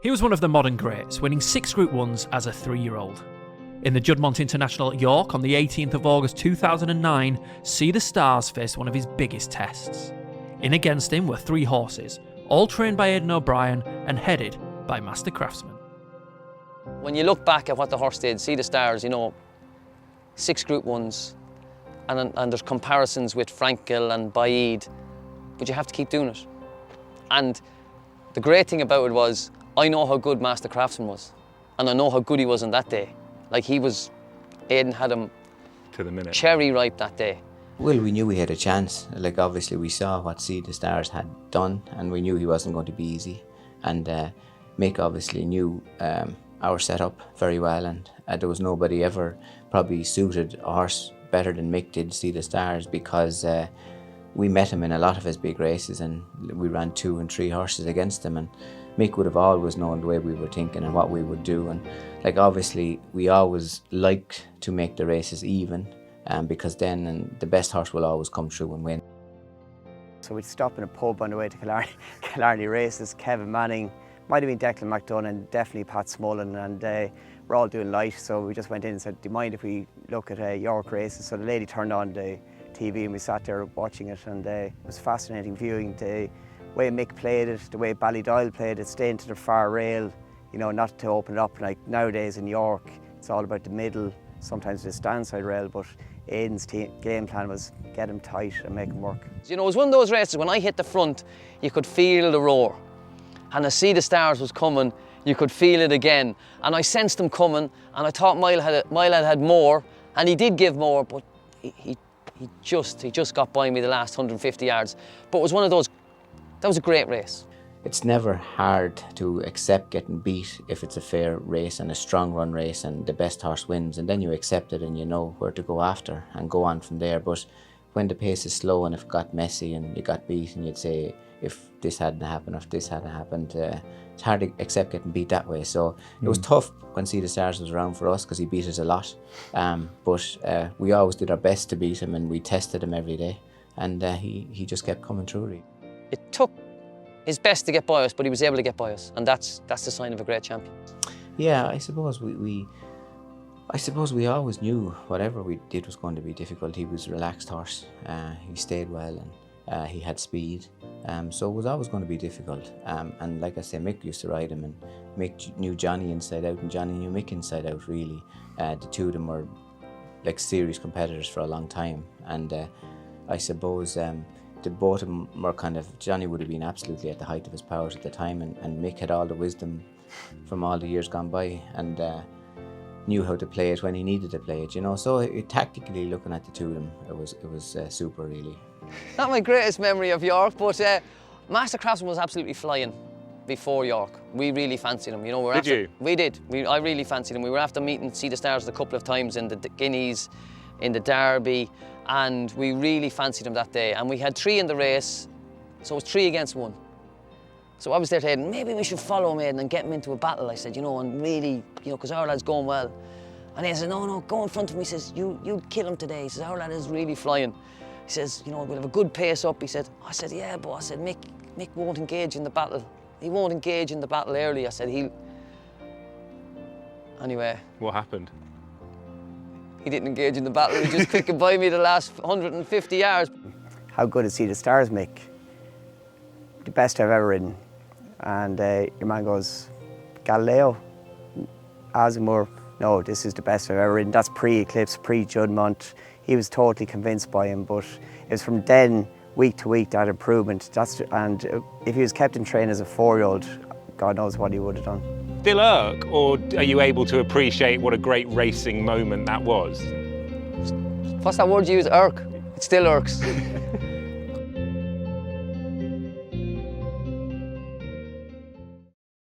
He was one of the modern greats, winning 6 Group 1s as a 3-year-old. In the Juddmonte International at York on the 18th of August 2009, Sea the Stars faced one of his biggest tests. In against him were 3 horses, all trained by Aidan O'Brien and headed by Mastercraftsman. When you look back at what the horse did, Sea the Stars, you know, 6 Group 1s, and there's comparisons with Frankel and Baid, but you have to keep doing it. And the great thing about it was, I know how good Mastercraftsman was, and I know how good he was on that day. Like Aidan had him to the minute, cherry ripe that day. Well, we knew we had a chance. Like, obviously we saw what Sea the Stars had done, and we knew he wasn't going to be easy. And Mick obviously knew our setup very well, and there was nobody ever probably suited a horse better than Mick did Sea the Stars, because we met him in a lot of his big races, and we ran 2 and 3 horses against him, and Mick would have always known the way we were thinking and what we would do. And like, obviously we always liked to make the races even, because then the best horse will always come through and win. So we'd stop in a pub on the way to Killarney races. Kevin Manning, might have been Declan McDonough, and definitely Pat Smullen, and we're all doing light, so we just went in and said, do you mind if we look at York races? So the lady turned on the TV and we sat there watching it, and it was fascinating viewing the way Mick played it, the way Ballydoyle played it, staying to the far rail, you know, not to open it up. Like nowadays in York, it's all about the middle, sometimes the standside rail, but Aidan's game plan was get him tight and make him work. You know, it was one of those races, when I hit the front, you could feel the roar. And as Sea the Stars was coming, you could feel it again. And I sensed him coming, and I thought Mile had more, and he did give more, but he just got by me the last 150 yards. But it was one of those, that was a great race. It's never hard to accept getting beat if it's a fair race and a strong run race and the best horse wins, and then you accept it and you know where to go after and go on from there. But when the pace is slow and if it got messy and you got beat, and you'd say, if this hadn't happened, or if this hadn't happened, it's hard to accept getting beat that way. So it was tough when Sea the Stars was around for us, because he beat us a lot. But we always did our best to beat him, and we tested him every day, and he just kept coming through. Really. It took his best to get by us, but he was able to get by us, and that's the sign of a great champion. Yeah, I suppose we always knew whatever we did was going to be difficult. He was a relaxed horse. He stayed well, and he had speed. So it was always going to be difficult. And like I say, Mick used to ride him, and Mick knew Johnny inside out, and Johnny knew Mick inside out, really. The two of them were like serious competitors for a long time. And I suppose the both of them were kind of, Johnny would have been absolutely at the height of his powers at the time, and Mick had all the wisdom from all the years gone by, and knew how to play it when he needed to play it, you know. So tactically, looking at the two of them, it was super, really. Not my greatest memory of York, but Mastercraftsman was absolutely flying before York. We really fancied him, you know. We did. I really fancied him. We were after meeting Sea the Stars a couple of times in the Guineas, in the Derby, and we really fancied him that day. And we had 3 in the race, so it was 3 against 1. So I was there to Aidan, maybe we should follow him, Aidan, and get him into a battle, I said, you know, and really, you know, because our lad's going well. And he said, no, go in front of him. He says, you kill him today. He says, our lad is really flying. He says, you know, we'll have a good pace up. He said, I said, yeah, but I said, Mick won't engage in the battle. He won't engage in the battle early. I said, he'll... Anyway. What happened? He didn't engage in the battle. He just quickened by me the last 150 yards. How good is Sea the Stars, Mick? The best I've ever ridden. And your man goes, Galileo, Azamur, no, this is the best I've ever ridden. That's pre-Eclipse, pre-Juddmonte. He was totally convinced by him, but it was from then, week to week, that improvement. And if he was kept in train as a 4-year-old, God knows what he would have done. Still irk, or are you able to appreciate what a great racing moment that was? What's that word you use, irk? It still irks.